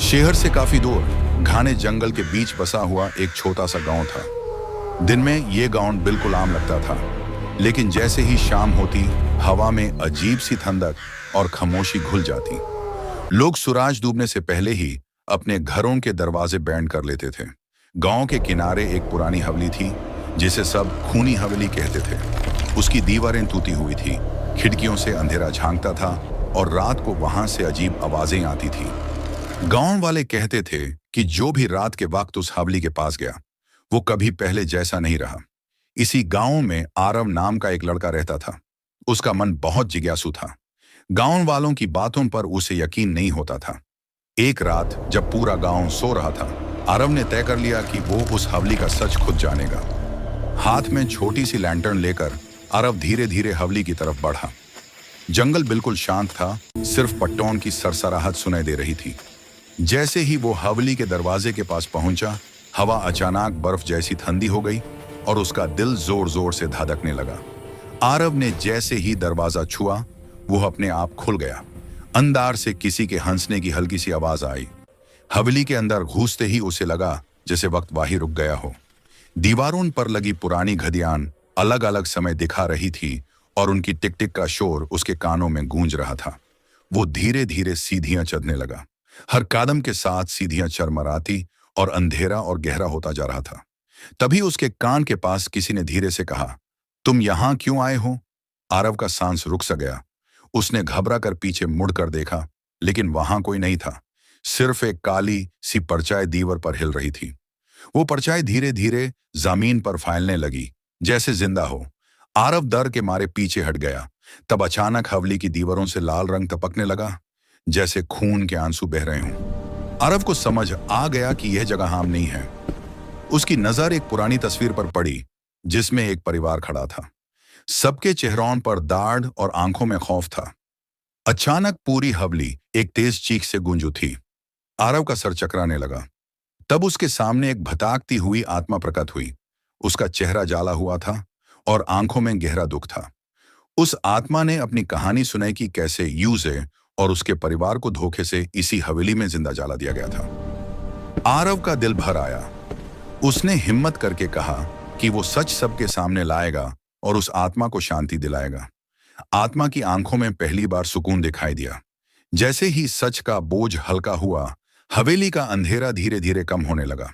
शहर से काफी दूर घने जंगल के बीच बसा हुआ एक छोटा सा गांव था। दिन में यह गांव बिल्कुल आम लगता था, लेकिन जैसे ही शाम होती हवा में अजीब सी ठंडक और खामोशी घुल जाती। लोग सूरज डूबने से पहले ही अपने घरों के दरवाजे बैंड कर लेते थे। गांव के किनारे एक पुरानी हवेली थी जिसे सब खूनी हवेली कहते थे। उसकी दीवारें टूटी हुई थी, खिड़कियों से अंधेरा झांकता था और रात को वहां से अजीब आवाजें आती थी। गांव वाले कहते थे कि जो भी रात के वक्त उस हवेली के पास गया वो कभी पहले जैसा नहीं रहा। इसी गांव में आरव नाम का एक लड़का रहता था। उसका मन बहुत जिज्ञासु था। गांव वालों की बातों पर उसे यकीन नहीं होता था। एक रात जब पूरा गांव सो रहा था, आरव ने तय कर लिया कि वो उस हवेली का सच खुद जानेगा। हाथ में छोटी सी लैंटर्न लेकर आरव धीरे धीरे हवेली की तरफ बढ़ा। जंगल बिल्कुल शांत था, सिर्फ पट्टों की सरसराहट सुनाई दे रही थी। जैसे ही वो हवेली के दरवाजे के पास पहुंचा, हवा अचानक बर्फ जैसी ठंडी हो गई और उसका दिल जोर जोर से धड़कने लगा। आरव ने जैसे ही दरवाजा छुआ, वो अपने आप खुल गया। अंदर से किसी के हंसने की हल्की सी आवाज आई। हवेली के अंदर घुसते ही उसे लगा जैसे वक्त वहीं रुक गया हो। दीवारों पर लगी पुरानी घड़ियां अलग अलग समय दिखा रही थी और उनकी टिक टिक का शोर उसके कानों में गूंज रहा था। वो धीरे धीरे सीढ़ियां चढ़ने लगा। हर कदम के साथ सीढ़ियां चरमराती और अंधेरा और गहरा होता जा रहा था। तभी उसके कान के पास किसी ने धीरे से कहा, तुम यहां क्यों आए हो? आरव का सांस रुक सा गया। उसने घबरा कर पीछे मुड़कर देखा, लेकिन वहां कोई नहीं था। सिर्फ एक काली सी परछाई दीवार पर हिल रही थी। वो परछाई धीरे धीरे जमीन पर फैलने लगी, जैसे जिंदा हो। आरव डर के मारे पीछे हट गया। तब अचानक हवेली की दीवारों से लाल रंग टपकने लगा, जैसे खून के आंसू बह रहे हों। आरव को समझ आ गया कि यह जगह आम नहीं है। उसकी नजर एक पुरानी तस्वीर पर पड़ी जिसमें एक परिवार खड़ा था। सबके चेहरों पर दाढ़ और आंखों में खौफ था। अचानक पूरी हवेली एक तेज चीख से गूंज उठी। आरव का सर चकराने लगा। तब उसके सामने एक भटकती हुई आत्मा प्रकट हुई। उसका चेहरा जाला हुआ था और आंखों में गहरा दुख था। उस आत्मा ने अपनी कहानी सुनाई कि कैसे यूजे और उसके परिवार को धोखे से इसी हवेली में जिंदा जला दिया गया था। आरव का दिल भर आया। उसने हिम्मत करके कहा कि वो सच सबके सामने लाएगा और उस आत्मा को शांति दिलाएगा। आत्मा की आंखों में पहली बार सुकून दिखाई दिया। जैसे ही सच का बोझ हल्का हुआ, हवेली का अंधेरा धीरे धीरे कम होने लगा।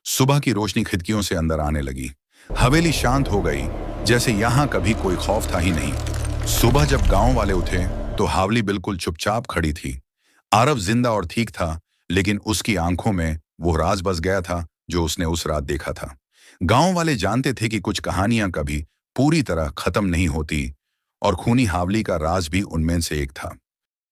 सुबह की रोशनी खिड़कियों से अंदर आने लगी। हवेली शांत हो गई, जैसे यहां कभी कोई खौफ था ही नहीं। सुबह जब गांव वाले उठे तो हवेली बिल्कुल चुपचाप खड़ी थी। आरव जिंदा और ठीक था, लेकिन उसकी आंखों में वो राज बस गया था जो उसने उस रात देखा था। गांव वाले जानते थे कि कुछ कहानियां कभी पूरी तरह खत्म नहीं होती, और खूनी हवेली का राज भी उनमें से एक था।